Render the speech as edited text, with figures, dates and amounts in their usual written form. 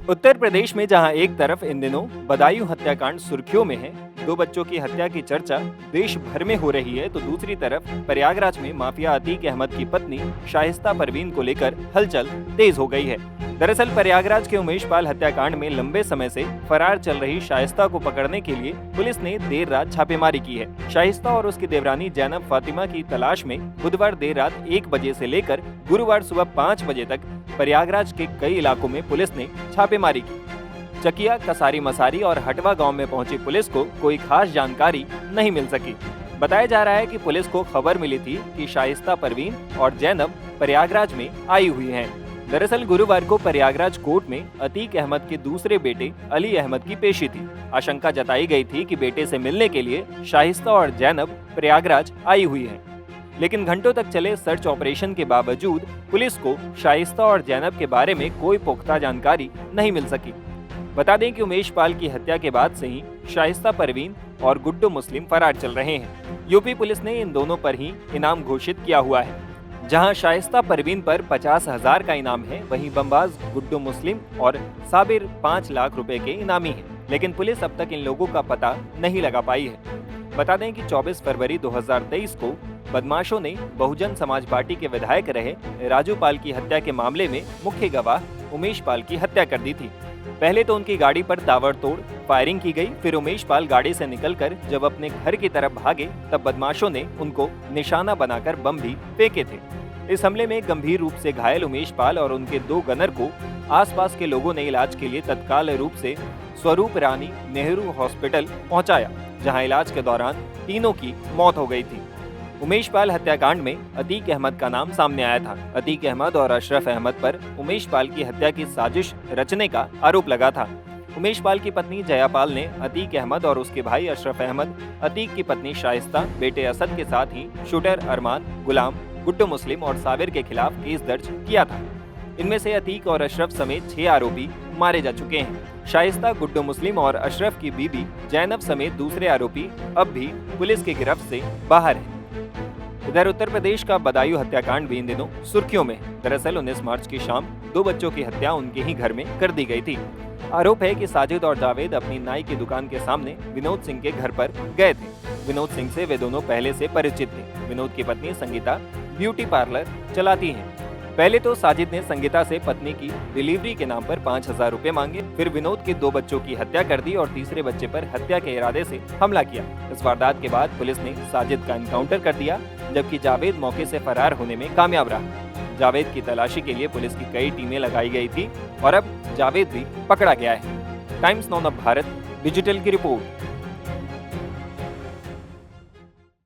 उत्तर प्रदेश में जहां एक तरफ इन दिनों बदायूं हत्याकांड सुर्खियों में है, दो बच्चों की हत्या की चर्चा देश भर में हो रही है, तो दूसरी तरफ प्रयागराज में माफिया अतीक अहमद की पत्नी शाइस्ता परवीन को लेकर हलचल तेज हो गई है। दरअसल प्रयागराज के उमेश पाल हत्याकांड में लंबे समय से फरार चल रही शाइस्ता को पकड़ने के लिए पुलिस ने देर रात छापेमारी की है। शाइस्ता और उसकी देवरानी जैनब फातिमा की तलाश में बुधवार देर रात 1 बजे से लेकर गुरुवार सुबह 5 बजे तक प्रयागराज के कई इलाकों में पुलिस ने छापेमारी की। चकिया, कसारी मसारी और हटवा गांव में पहुंची पुलिस को कोई खास जानकारी नहीं मिल सकी। बताया जा रहा है कि पुलिस को खबर मिली थी कि शाइस्ता परवीन और जैनब प्रयागराज में आई हुई हैं। दरअसल गुरुवार को प्रयागराज कोर्ट में अतीक अहमद के दूसरे बेटे अली अहमद की पेशी थी। आशंका जताई गई थी कि बेटे से मिलने के लिए शाइस्ता और जैनब प्रयागराज आई हुई हैं। लेकिन घंटों तक चले सर्च ऑपरेशन के बावजूद पुलिस को शाइस्ता और जैनब के बारे में कोई पुख्ता जानकारी नहीं मिल सकी। बता दें कि उमेश पाल की हत्या के बाद से ही शाइस्ता परवीन और गुड्डू मुस्लिम फरार चल रहे हैं। यूपी पुलिस ने इन दोनों पर ही इनाम घोषित किया हुआ है। जहां शाइस्ता परवीन पर 50,000 का इनाम है, वहीं बमबाज गुड्डू मुस्लिम और साबिर 5 लाख रुपए के इनामी हैं। लेकिन पुलिस अब तक इन लोगों का पता नहीं लगा पाई है। बता दें कि 24 फरवरी 2023 को बदमाशों ने बहुजन समाज पार्टी के विधायक रहे राजू पाल की हत्या के मामले में मुख्य गवाह उमेश पाल की हत्या कर दी थी। पहले तो उनकी गाड़ी पर ताबड़तोड़ फायरिंग की गई, फिर उमेश पाल गाड़ी से निकलकर जब अपने घर की तरफ भागे तब बदमाशों ने उनको निशाना बनाकर बम भी फेंके थे। इस हमले में गंभीर रूप से घायल उमेश पाल और उनके 2 गनर को आसपास के लोगों ने इलाज के लिए तत्काल रूप से स्वरूप रानी नेहरू हॉस्पिटल पहुंचाया, जहां इलाज के दौरान तीनों की मौत हो गई थी। उमेश पाल हत्याकांड में अतीक अहमद का नाम सामने आया था। अतीक अहमद और अशरफ अहमद पर उमेश पाल की हत्या की साजिश रचने का आरोप लगा था। उमेश पाल की पत्नी जयापाल ने अतीक अहमद और उसके भाई अशरफ अहमद, अतीक की पत्नी शाइस्ता, बेटे असद के साथ ही शूटर अरमान, गुलाम, गुड्डू मुस्लिम और साबिर के खिलाफ केस दर्ज किया था। इनमें से अतीक और अशरफ समेत 6 आरोपी मारे जा चुके हैं। शाइस्ता, गुड्डू मुस्लिम और अशरफ की बीबी जैनब समेत दूसरे आरोपी अब भी पुलिस की गिरफ्त से बाहर हैं। इधर उत्तर प्रदेश का बदायूं हत्याकांड भी इन दिनों सुर्खियों में। दरअसल 19 मार्च की शाम 2 बच्चों की हत्या उनके ही घर में कर दी गई थी। आरोप है कि साजिद और जावेद अपनी नाई की दुकान के सामने विनोद सिंह के घर पर गए थे। विनोद सिंह से वे दोनों पहले से परिचित थे। विनोद की पत्नी संगीता ब्यूटी पार्लर चलाती हैं। पहले तो साजिद ने संगीता से पत्नी की डिलीवरी के नाम पर 5,000 रुपए मांगे, फिर विनोद के 2 बच्चों की हत्या कर दी और तीसरे बच्चे पर हत्या के इरादे से हमला किया। इस वारदात के बाद पुलिस ने साजिद का एनकाउंटर कर दिया, जबकि जावेद मौके से फरार होने में कामयाब रहा। जावेद की तलाशी के लिए पुलिस की कई टीमें लगाई गई थी और अब जावेद भी पकड़ा गया है। Times now of Bharat digital की रिपोर्ट।